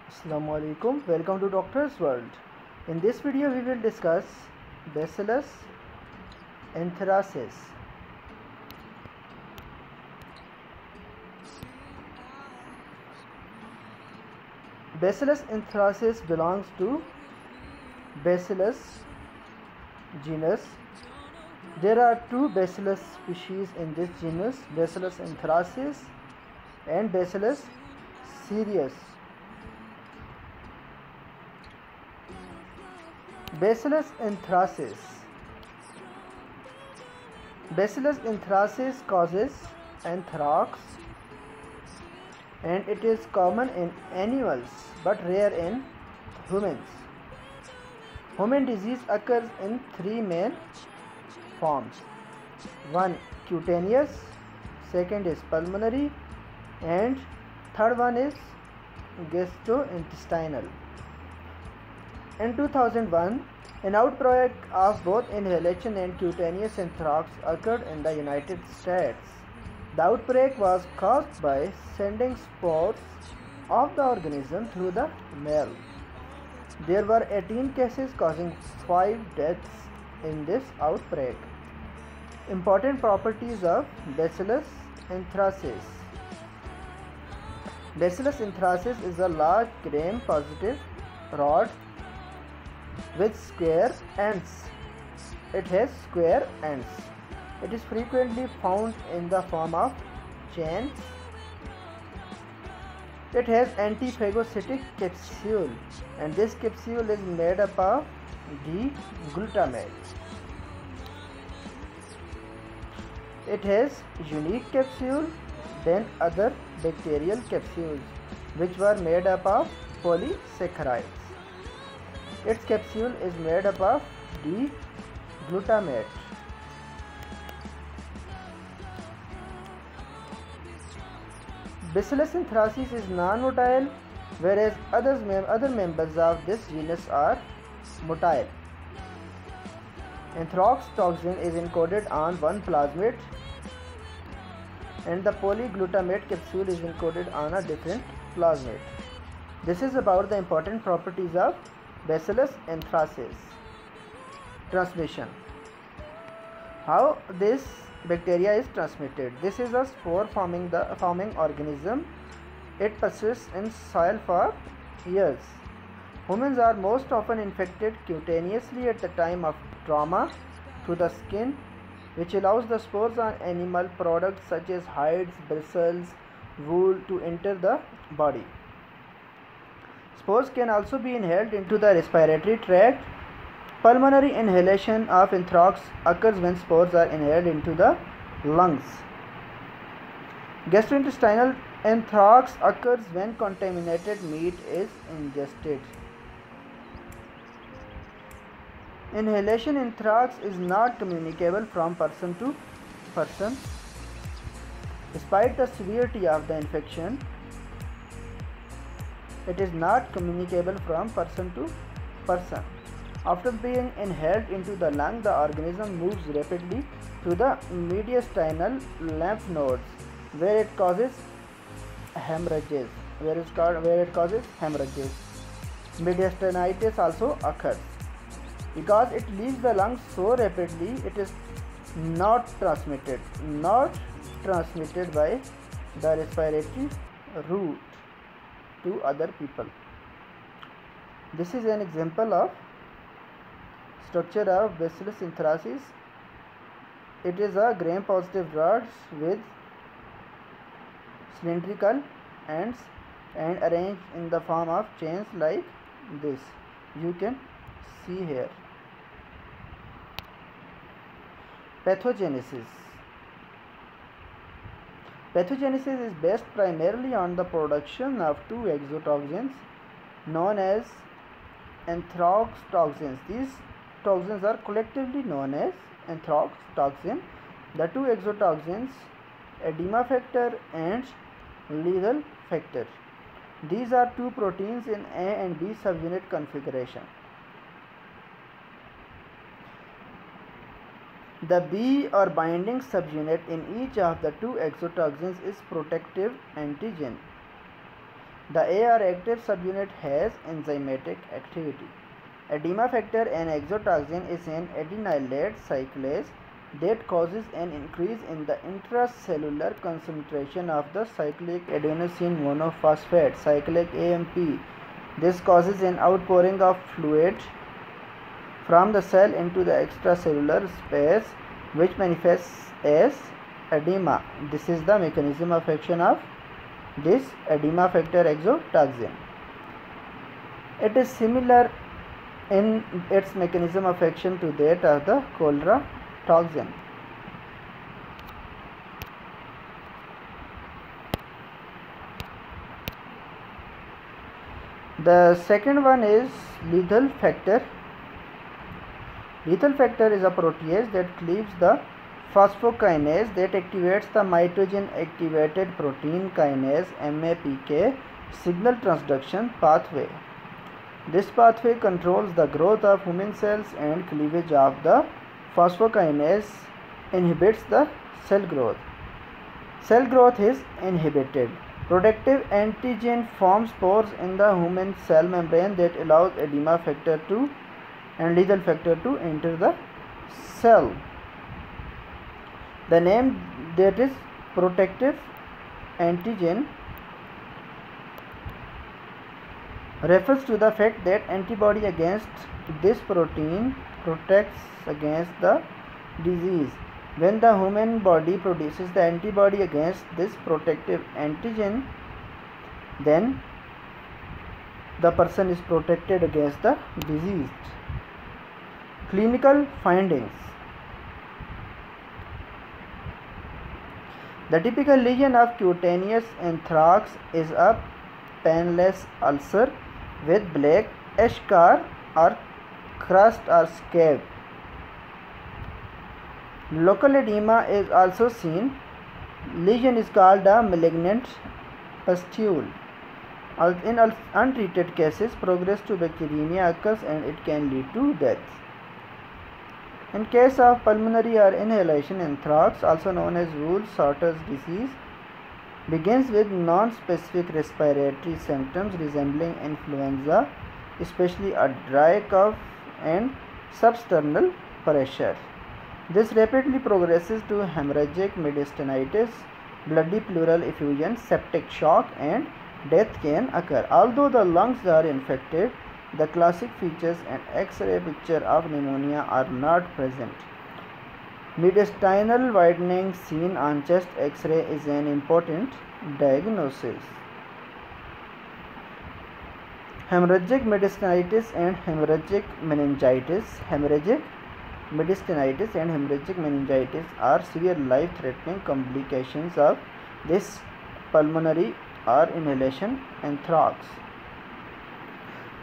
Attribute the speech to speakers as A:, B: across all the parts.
A: Assalamu alaikum. Welcome to Doctor's World. In this video we will discuss Bacillus anthracis. Bacillus anthracis belongs to Bacillus genus. There are two Bacillus species in this genus, Bacillus anthracis and Bacillus cereus. Bacillus anthracis. Bacillus anthracis causes anthrax and it is common in animals but rare in humans. Human disease occurs in three main forms. One cutaneous, second is pulmonary, and third one is gastrointestinal. In 2001, an outbreak of both inhalation and cutaneous anthrax occurred in the United States. The outbreak was caused by sending spores of the organism through the mail. There were 18 cases causing 5 deaths in this outbreak. Important properties of Bacillus anthracis. Bacillus anthracis is a large gram-positive rod with square ends. It has square ends. It is frequently found in the form of chains. It has antiphagocytic capsule and this capsule is made up of D-glutamate. It has unique capsule than other bacterial capsules which were made up of polysaccharides. Its capsule is made up of D-glutamate. Bacillus anthracis is non-motile, whereas other members of this genus are motile. Anthrax toxin is encoded on one plasmid and the polyglutamate capsule is encoded on a different plasmid. This is about the important properties of Bacillus anthracis. Transmission. How this bacteria is transmitted? This is a spore forming organism. It persists in soil for years. Humans are most often infected cutaneously at the time of trauma to the skin, which allows the spores on animal products such as hides, bristles, wool to enter the body. Spores can also be inhaled into the respiratory tract. Pulmonary inhalation of anthrax occurs when spores are inhaled into the lungs. Gastrointestinal anthrax occurs when contaminated meat is ingested. Inhalation anthrax is not communicable from person to person. Despite the severity of the infection, it is not communicable from person to person. After being inhaled into the lung, the organism moves rapidly to the mediastinal lymph nodes, where it causes hemorrhages. Mediastinitis also occurs. Because it leaves the lungs so rapidly, it is not transmitted by the respiratory route to other people. This is an example of structure of Bacillus anthracis. It is a gram-positive rod with cylindrical ends and arranged in the form of chains like this. You can see here. Pathogenesis. Pathogenesis is based primarily on the production of two exotoxins known as anthrax toxins. These toxins are collectively known as anthrax toxin. The two exotoxins, edema factor and lethal factor. These are two proteins in A and B subunit configuration. The B or binding subunit in each of the two exotoxins is protective antigen. The AR active subunit has enzymatic activity. Edema factor and exotoxin is an adenylate cyclase that causes an increase in the intracellular concentration of the cyclic adenosine monophosphate, cyclic AMP. This causes an outpouring of fluid from the cell into the extracellular space, which manifests as edema. This is the mechanism of action of this edema factor exotoxin. It is similar in its mechanism of action to that of the cholera toxin. The second one is lethal factor. Lethal factor is a protease that cleaves the phosphokinase that activates the mitogen activated protein kinase MAPK signal transduction pathway. This pathway controls the growth of human cells and cleavage of the phosphokinase inhibits the cell growth. Cell growth is inhibited. Protective antigen forms pores in the human cell membrane that allows edema factor 2 and lethal factor to enter the cell. The name that is protective antigen refers to the fact that antibody against this protein protects against the disease. When the human body produces the antibody against this protective antigen, then the person is protected against the disease. Clinical findings. The typical lesion of cutaneous anthrax is a painless ulcer with black eschar or crust or scab. Local edema is also seen. Lesion is called a malignant pustule. In untreated cases, progress to bacteremia occurs and it can lead to death. In case of pulmonary or inhalation anthrax, also known as Wool-Sorter's disease, begins with non-specific respiratory symptoms resembling influenza, especially a dry cough and substernal pressure. This rapidly progresses to hemorrhagic mediastinitis, bloody pleural effusion, septic shock, and death can occur. Although the lungs are infected, the classic features and X-ray picture of pneumonia are not present. Mediastinal widening seen on chest X-ray is an important diagnosis. Hemorrhagic mediastinitis and hemorrhagic meningitis. Hemorrhagic mediastinitis and hemorrhagic meningitis are severe life-threatening complications of this pulmonary or inhalation anthrax.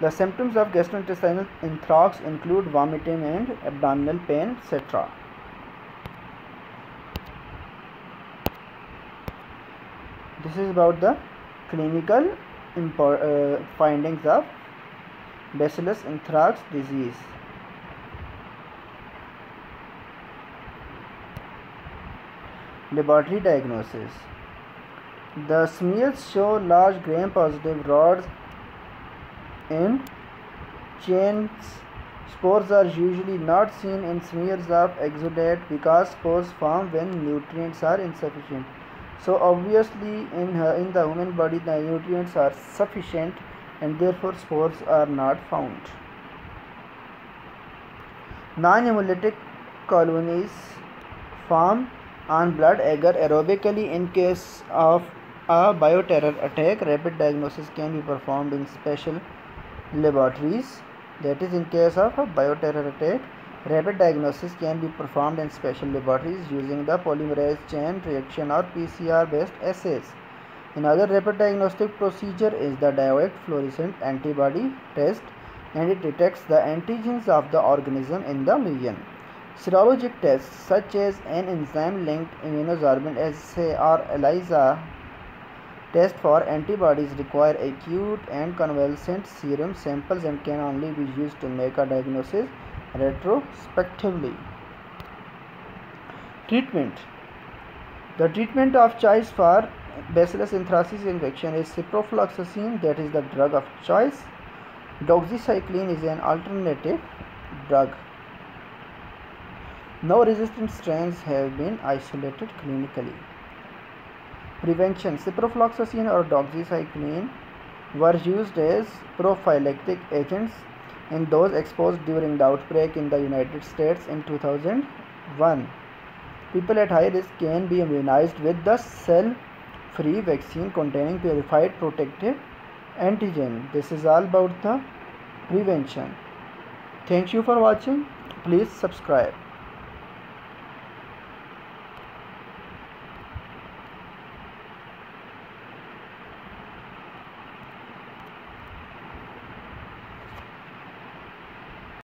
A: The symptoms of gastrointestinal anthrax include vomiting and abdominal pain, etc. This is about the clinical findings of Bacillus anthrax disease. Laboratory diagnosis. The smears show large gram-positive rods in chains. Spores are usually not seen in smears of exudate because spores form when nutrients are insufficient. So obviously in the human body the nutrients are sufficient and therefore spores are not found. Non-hemolytic colonies form on blood agar aerobically. In case of a bioterror attack, rapid diagnosis can be performed in special laboratories. That is, in case of a bioterror attack, rapid diagnosis can be performed in special laboratories using the polymerase chain reaction or PCR based assays. Another rapid diagnostic procedure is the direct fluorescent antibody test, and it detects the antigens of the organism in the lesion. Serologic tests such as an enzyme-linked immunosorbent assay or ELISA test for antibodies require acute and convalescent serum samples and can only be used to make a diagnosis retrospectively. Treatment. The treatment of choice for Bacillus anthracis infection is ciprofloxacin, that is the drug of choice. Doxycycline is an alternative drug. No resistant strains have been isolated clinically. Prevention. Ciprofloxacin or doxycycline were used as prophylactic agents in those exposed during the outbreak in the United States in 2001. People at high risk can be immunized with the cell-free vaccine containing purified protective antigen. This is all about the prevention. Thank you for watching. Please subscribe.